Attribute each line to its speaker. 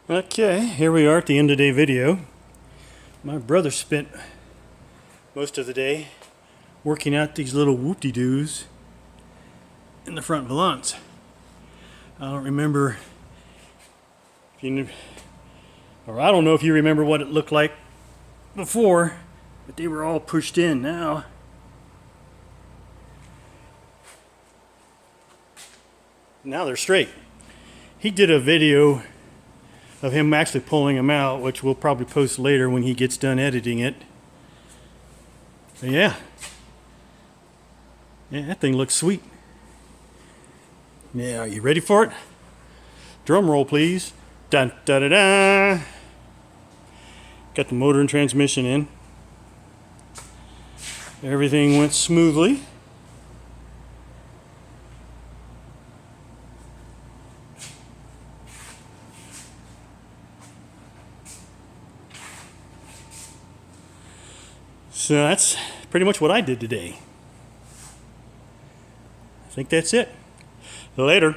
Speaker 1: Okay, here we are at the end of the day video. My brother spent most of the day working out these little whoopty-doos in the front valance. I don't remember if you, or I don't know if you remember what it looked like before, but they were all pushed in now. Now they're straight. He did a video of him actually pulling them out, which we'll probably post later when he gets done editing it. But yeah, that thing looks sweet. Yeah, are you ready for it? Drum roll, please. Dun da da da. Got the motor and transmission in. Everything went smoothly. So that's pretty much what I did today. I think that's it. Later.